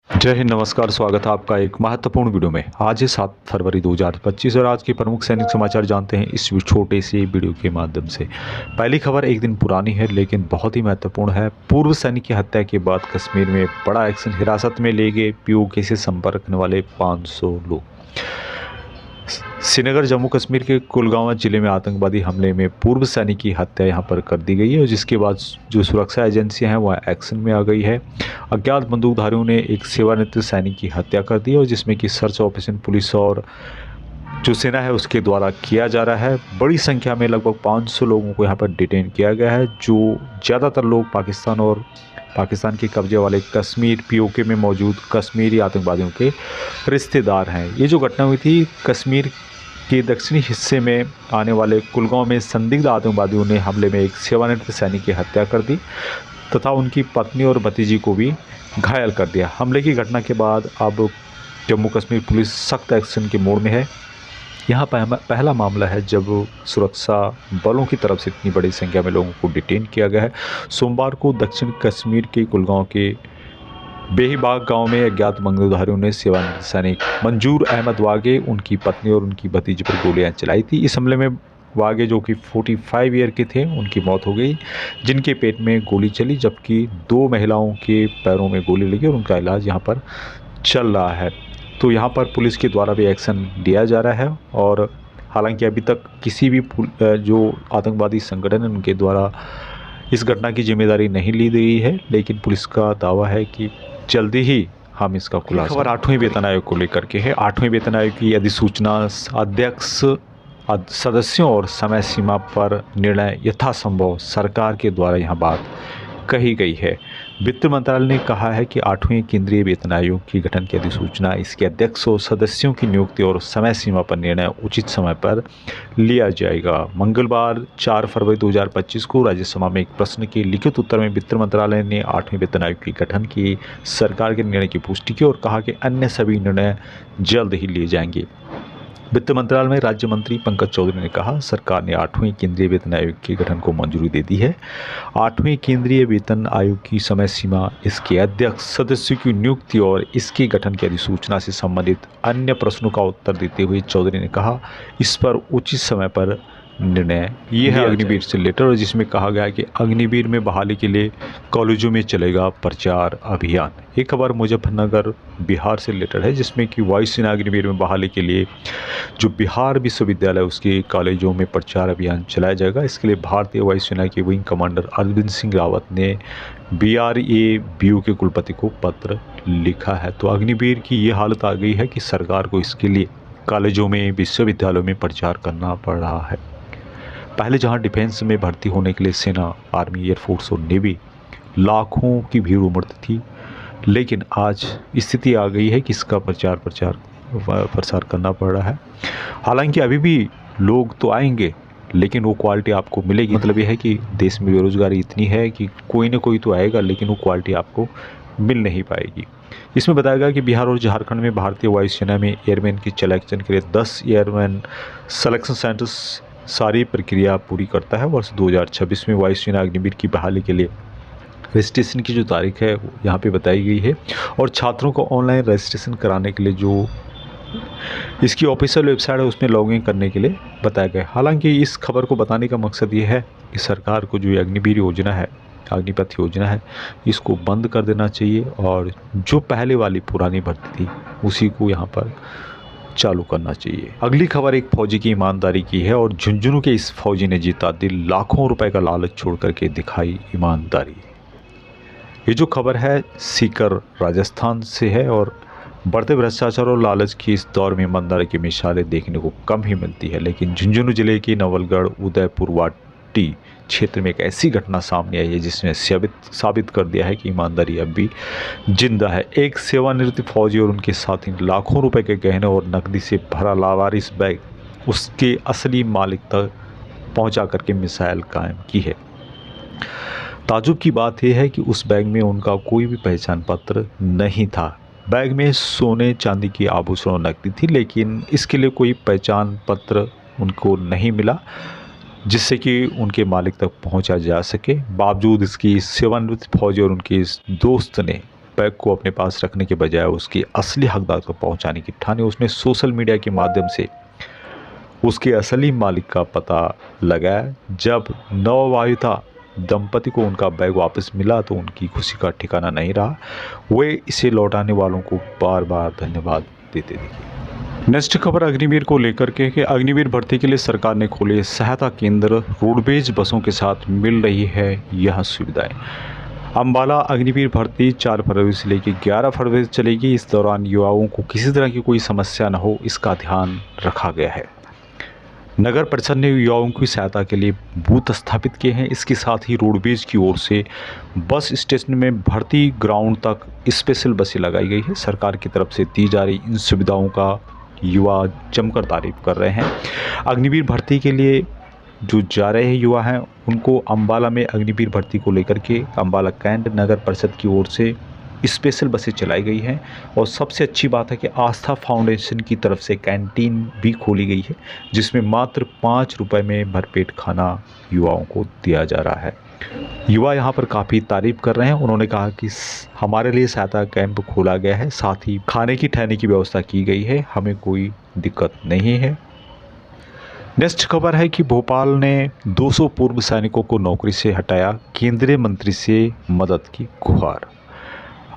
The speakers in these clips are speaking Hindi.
जय हिंद, नमस्कार। स्वागत है आपका एक महत्वपूर्ण वीडियो में। आज है 7 फरवरी 2025 और आज के प्रमुख सैनिक समाचार जानते हैं इस छोटे से वीडियो के माध्यम से। पहली खबर एक दिन पुरानी है लेकिन बहुत ही महत्वपूर्ण है। पूर्व सैनिक की हत्या के बाद कश्मीर में बड़ा एक्शन, हिरासत में ले गए पीओके से संपर्क रखने वाले 500 लोग। श्रीनगर जम्मू कश्मीर के कुलगांव जिले में आतंकवादी हमले में पूर्व सैनिक की हत्या यहां पर कर दी गई है और जिसके बाद जो सुरक्षा एजेंसियां हैं वह एक्शन में आ गई है। अज्ञात बंदूकधारियों ने एक सेवानिवृत्त सैनिक की हत्या कर दी और जिसमें कि सर्च ऑपरेशन पुलिस और जो सेना है उसके द्वारा किया जा रहा है। बड़ी संख्या में लगभग 500 लोगों को यहाँ पर डिटेन किया गया है, जो ज़्यादातर लोग पाकिस्तान के कब्जे वाले कश्मीर पीओके में मौजूद कश्मीरी आतंकवादियों के रिश्तेदार हैं। ये जो घटना हुई थी कश्मीर के दक्षिणी हिस्से में आने वाले कुलगांव में संदिग्ध आतंकवादियों ने हमले में एक सेवानिवृत्त सैनिक की हत्या कर दी तथा उनकी पत्नी और भतीजी को भी घायल कर दिया। हमले की घटना के बाद अब जम्मू कश्मीर पुलिस सख्त एक्शन के मोड में है। यहाँ पहला मामला है जब सुरक्षा बलों की तरफ से इतनी बड़ी संख्या में लोगों को डिटेन किया गया है। सोमवार को दक्षिण कश्मीर के कुलगांव के बेहीबाग गांव में अज्ञात बंदूकधारियों ने सेवानिवृत्त सैनिक मंजूर अहमद वागे, उनकी पत्नी और उनकी भतीजी पर गोलियां चलाई थी। इस हमले में वागे जो कि 45 ईयर के थे उनकी मौत हो गई, जिनके पेट में गोली चली, जबकि 2 महिलाओं के पैरों में गोली लगी और उनका इलाज यहाँ पर चल रहा है। तो यहाँ पर पुलिस के द्वारा भी एक्शन लिया जा रहा है और हालांकि अभी तक किसी भी जो आतंकवादी संगठन है उनके द्वारा इस घटना की जिम्मेदारी नहीं ली गई है, लेकिन पुलिस का दावा है कि जल्दी ही हम इसका खुलासा। खबर 8वें वेतन आयोग को लेकर के है। 8वें वेतन आयोग की अधिसूचना अध्यक्ष, सदस्यों और समय सीमा पर निर्णय यथासंभव सरकार के द्वारा यहाँ बात कही गई है। वित्त मंत्रालय ने कहा है कि 8वें केंद्रीय वेतन आयोग की गठन की अधिसूचना, इसके अध्यक्ष और सदस्यों की नियुक्ति और समय सीमा पर निर्णय उचित समय पर लिया जाएगा। मंगलवार 4 फरवरी 2025 को राज्यसभा में एक प्रश्न के लिखित उत्तर में वित्त मंत्रालय ने 8वें वेतन आयोग की गठन की सरकार के निर्णय की पुष्टि की और कहा कि अन्य सभी निर्णय जल्द ही लिए जाएंगे। वित्त मंत्रालय में राज्य मंत्री पंकज चौधरी ने कहा, सरकार ने 8वें केंद्रीय वेतन आयोग के गठन को मंजूरी दे दी है। 8वें केंद्रीय वेतन आयोग की समय सीमा, इसके अध्यक्ष, सदस्यों की नियुक्ति और इसके गठन की अधिसूचना से संबंधित अन्य प्रश्नों का उत्तर देते हुए चौधरी ने कहा, इस पर उचित समय पर निर्णय ये है अग्निवीर से लेटर, और जिसमें कहा गया है कि अग्निवीर में बहाली के लिए कॉलेजों में चलेगा प्रचार अभियान। एक खबर मुजफ्फरनगर बिहार से लेटर है, जिसमें कि वायुसेना अग्निवीर में बहाली के लिए जो बिहार विश्वविद्यालय उसके कॉलेजों में प्रचार अभियान चलाया जाएगा। इसके लिए भारतीय वायुसेना के विंग कमांडर अरविंद सिंह रावत ने BRABU के कुलपति को पत्र लिखा है। तो अग्निवीर की ये हालत आ गई है कि सरकार को इसके लिए कॉलेजों में, विश्वविद्यालयों में प्रचार करना पड़ रहा है। पहले जहां डिफेंस में भर्ती होने के लिए सेना, आर्मी, एयरफोर्स और नेवी लाखों की भीड़ उमड़ती थी, लेकिन आज स्थिति आ गई है कि इसका प्रसार करना पड़ रहा है। हालांकि अभी भी लोग तो आएंगे लेकिन वो क्वालिटी आपको मिलेगी। मतलब ये है कि देश में बेरोजगारी इतनी है कि कोई ना कोई तो आएगा लेकिन वो क्वालिटी आपको मिल नहीं पाएगी। इसमें बताया गया कि बिहार और झारखंड में भारतीय वायुसेना में एयरमैन की सिलेक्शन के लिए 10 एयरमैन सिलेक्शन सेंटर्स सारी प्रक्रिया पूरी करता है। वर्ष 2026 में वायुसेना अग्निवीर की बहाली के लिए रजिस्ट्रेशन की जो तारीख है यहाँ पे बताई गई है और छात्रों को ऑनलाइन रजिस्ट्रेशन कराने के लिए जो इसकी ऑफिशियल वेबसाइट है उसमें लॉगिन करने के लिए बताया गया। हालांकि इस खबर को बताने का मकसद ये है कि सरकार को जो अग्निवीर योजना है, अग्निपथ योजना है, इसको बंद कर देना चाहिए और जो पहले वाली पुरानी भर्ती थी उसी को यहाँ पर चालू करना चाहिए। अगली खबर एक फौजी की ईमानदारी की है और झुंझुनू के इस फौजी ने जीता दिल, लाखों रुपए का लालच छोड़ करके दिखाई ईमानदारी। ये जो खबर है सीकर राजस्थान से है और बढ़ते भ्रष्टाचार और लालच की इस दौर में ईमानदारी की मिसालें देखने को कम ही मिलती है, लेकिन झुंझुनू जिले की नवलगढ़ उदयपुर वाटी क्षेत्र में एक ऐसी घटना सामने आई है जिसने साबित कर दिया है कि ईमानदारी अब भी जिंदा है। एक सेवानिवृत्त फौजी और उनके साथी ने लाखों रुपए के गहने और नकदी से भरा लावारिस बैग उसके असली मालिक तक पहुंचा करके मिसाइल कायम की है। ताजुब की बात यह है कि उस बैग में उनका कोई भी पहचान पत्र नहीं था। बैग में सोने चांदी की आभूषण और नकदी थी, लेकिन इसके लिए कोई पहचान पत्र उनको नहीं मिला जिससे कि उनके मालिक तक पहुंचा जा सके। बावजूद इसकी सेवानिवृत्त फौजी और उनके इस दोस्त ने बैग को अपने पास रखने के बजाय उसके असली हकदार तक पहुंचाने की ठानी। उसने सोशल मीडिया के माध्यम से उसके असली मालिक का पता लगाया। जब नवविवाहिता दंपति को उनका बैग वापस मिला तो उनकी खुशी का ठिकाना नहीं रहा। वे इसे लौटाने वालों को बार बार धन्यवाद देते दिखे। नेक्स्ट खबर अग्निवीर को लेकर के कि अग्निवीर भर्ती के लिए सरकार ने खोले सहायता केंद्र, रोडवेज बसों के साथ मिल रही है यह सुविधाएं। अम्बाला अग्निवीर भर्ती 4 फरवरी से लेकर 11 फरवरी से चलेगी। इस दौरान युवाओं को किसी तरह की कोई समस्या न हो, इसका ध्यान रखा गया है। नगर परिषद ने युवाओं की सहायता के लिए बूथ स्थापित किए हैं। इसके साथ ही रोडवेज की ओर से बस स्टेशन में भर्ती ग्राउंड तक स्पेशल बसें लगाई गई है। सरकार की तरफ से दी जा रही इन सुविधाओं का युवा जमकर तारीफ कर रहे हैं। अग्निवीर भर्ती के लिए जो जा रहे हैं युवा हैं, उनको अम्बाला में अग्निवीर भर्ती को लेकर के अम्बाला कैंट नगर परिषद की ओर से स्पेशल बसें चलाई गई हैं। और सबसे अच्छी बात है कि आस्था फाउंडेशन की तरफ से कैंटीन भी खोली गई है, जिसमें मात्र 5 रुपए में भरपेट खाना युवाओं को दिया जा रहा है। युवा यहाँ पर काफ़ी तारीफ कर रहे हैं। उन्होंने कहा कि हमारे लिए सहायता कैंप खोला गया है, साथ ही खाने की ठहरने की व्यवस्था की गई है, हमें कोई दिक्कत नहीं है। नेक्स्ट खबर है कि भोपाल ने 200 पूर्व सैनिकों को नौकरी से हटाया, केंद्रीय मंत्री से मदद की गुहार।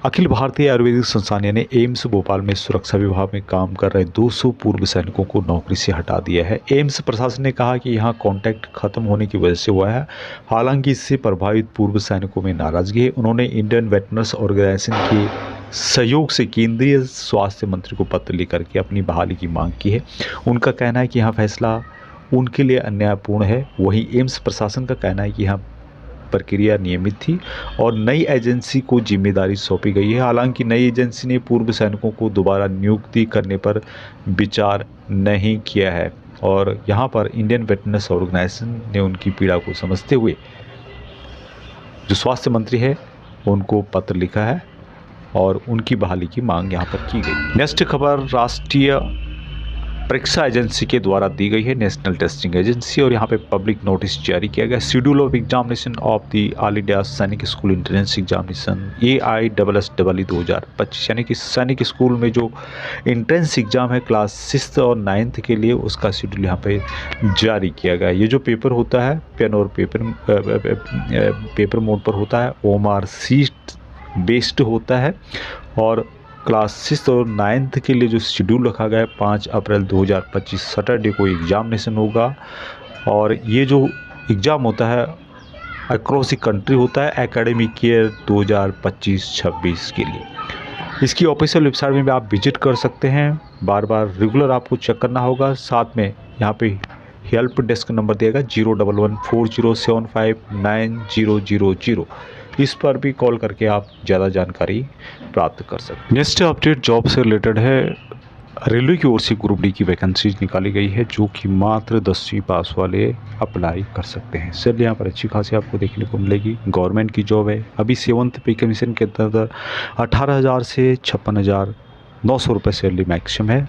अखिल भारतीय आयुर्वेदिक संस्थान यानी एम्स भोपाल में सुरक्षा विभाग में काम कर रहे 200 पूर्व सैनिकों को नौकरी से हटा दिया है। एम्स प्रशासन ने कहा कि यहां कॉन्टैक्ट खत्म होने की वजह से हुआ है। हालांकि इससे प्रभावित पूर्व सैनिकों में नाराजगी है। उन्होंने इंडियन वेटरन्स ऑर्गेनाइजेशन के सहयोग से केंद्रीय स्वास्थ्य मंत्री को पत्र लिखकर के अपनी बहाली की मांग की है। उनका कहना है कि यह फैसला उनके लिए अन्यायपूर्ण है। वहीं एम्स प्रशासन का कहना है कि यहाँ प्रक्रिया नियमित थी और नई एजेंसी को जिम्मेदारी सौंपी गई है। हालांकि नई एजेंसी ने पूर्व सैनिकों को दोबारा नियुक्ति करने पर विचार नहीं किया है और यहाँ पर इंडियन वेटरन्स ऑर्गेनाइजेशन ने उनकी पीड़ा को समझते हुए जो स्वास्थ्य मंत्री है उनको पत्र लिखा है और उनकी बहाली की मांग यहाँ पर की गई। नेक्स्ट खबर राष्ट्रीय परीक्षा एजेंसी के द्वारा दी गई है, नेशनल टेस्टिंग एजेंसी, और यहाँ पे पब्लिक नोटिस जारी किया गया। Schedule of examination of the all India सैनिक स्कूल एंट्रेंस एग्जामिनेशन AISSEE 2025 यानी कि सैनिक स्कूल में जो एंट्रेंस एग्ज़ाम है क्लास 6th और 9th के लिए, उसका शेड्यूल यहाँ पे जारी किया गया। ये जो पेपर होता है पेन और पेपर मोड पर होता है, OMR शीट बेस्ड होता है और क्लास 6th और 9th के लिए जो शेड्यूल रखा गया है 5 अप्रैल 2025 सैटरडे को एग्जामिनेशन होगा। और ये जो एग्ज़ाम होता है अक्रॉस द कंट्री होता है एकेडमिक ईयर 2025-26 के लिए। इसकी ऑफिशियल वेबसाइट में भी आप विजिट कर सकते हैं। बार बार रेगुलर आपको चेक करना होगा। साथ में यहाँ पे हेल्प डेस्क नंबर दिया गया 01140759000। इस पर भी कॉल करके आप ज़्यादा जानकारी प्राप्त कर सकते हैं। नेक्स्ट अपडेट जॉब से रिलेटेड है। रेलवे की ओर से ग्रुप डी की वैकेंसीज निकाली गई है जो कि मात्र 10वीं पास वाले अप्लाई कर सकते हैं। सर यहाँ पर अच्छी खासी आपको देखने को मिलेगी। गवर्नमेंट की जॉब है। अभी 7th पे कमीशन के अंदर 18,000 से 56,900 रुपये सैलरी मैक्सिमम है।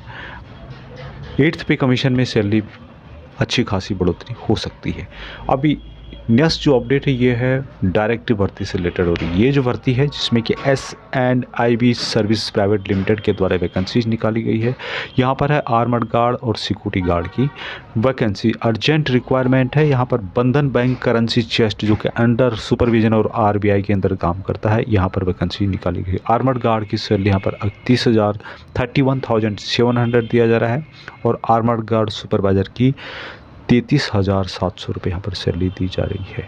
8th पे कमीशन में सैलरी अच्छी खासी बढ़ोतरी हो सकती है। अभी नेक्स्ट जो अपडेट है ये है डायरेक्ट भर्ती से रिलेटेड हो रही है। ये जो भर्ती है जिसमें कि S&IB सर्विस प्राइवेट लिमिटेड के द्वारा वैकेंसीज निकाली गई है। यहाँ पर है आर्मर्ड गार्ड और सिक्योरिटी गार्ड की वैकेंसी। अर्जेंट रिक्वायरमेंट है। यहाँ पर बंधन बैंक करेंसी चेस्ट जो कि अंडर सुपरविजन और RBI के अंदर काम करता है, यहाँ पर वैकेंसी निकाली गई। आर्मर्ड गार्ड की सैलरी यहाँ पर 31,700 दिया जा रहा है और आर्मर्ड गार्ड सुपरवाइजर की 33,700 रुपये यहाँ पर सैलरी दी जा रही है।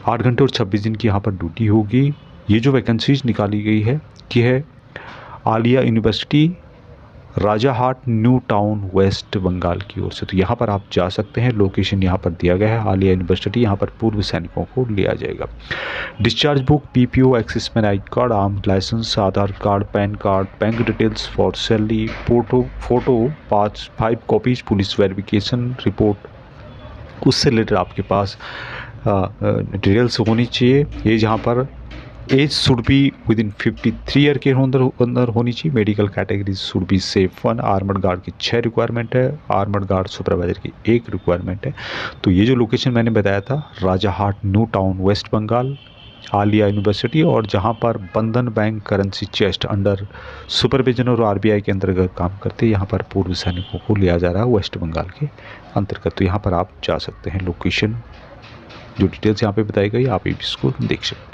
8 घंटे और 26 दिन की यहाँ पर ड्यूटी होगी। ये जो वैकेंसीज निकाली गई है कि है Aliah university Rajarhat new town west Bengal की ओर से। तो यहाँ पर आप जा सकते हैं। लोकेशन यहाँ पर दिया गया है आलिया यूनिवर्सिटी। यहाँ पर पूर्व सैनिकों को लिया जाएगा। Discharge book, PPO, ex serviceman I card, arm licence, Aadhaar card, PAN card, bank details for salary, photo 5 copies, police verification report, उससे रिलेटेड आपके पास डिटेल्स होनी चाहिए। ये जहाँ पर age should be within 53 year के अंदर होनी चाहिए। Medical category should be safe 1। Armoured guard की 6 रिक्वायरमेंट है। आर्मर्ड गार्ड सुपरवाइजर की 1 रिक्वायरमेंट है। तो ये जो लोकेशन मैंने बताया था Rajarhat new town west Bengal, Aliah university, और जहां पर Bandhan bank currency chest under supervision और आरबीआई के अंतर्गत काम करते हैं। यहाँ पर पूर्व सैनिकों को लिया जा रहा है वेस्ट बंगाल के अंतर्गत। तो यहाँ पर आप जा सकते हैं, लोकेशन जो डिटेल्स यहाँ पे बताई गई आप इसको देख सकते हैं।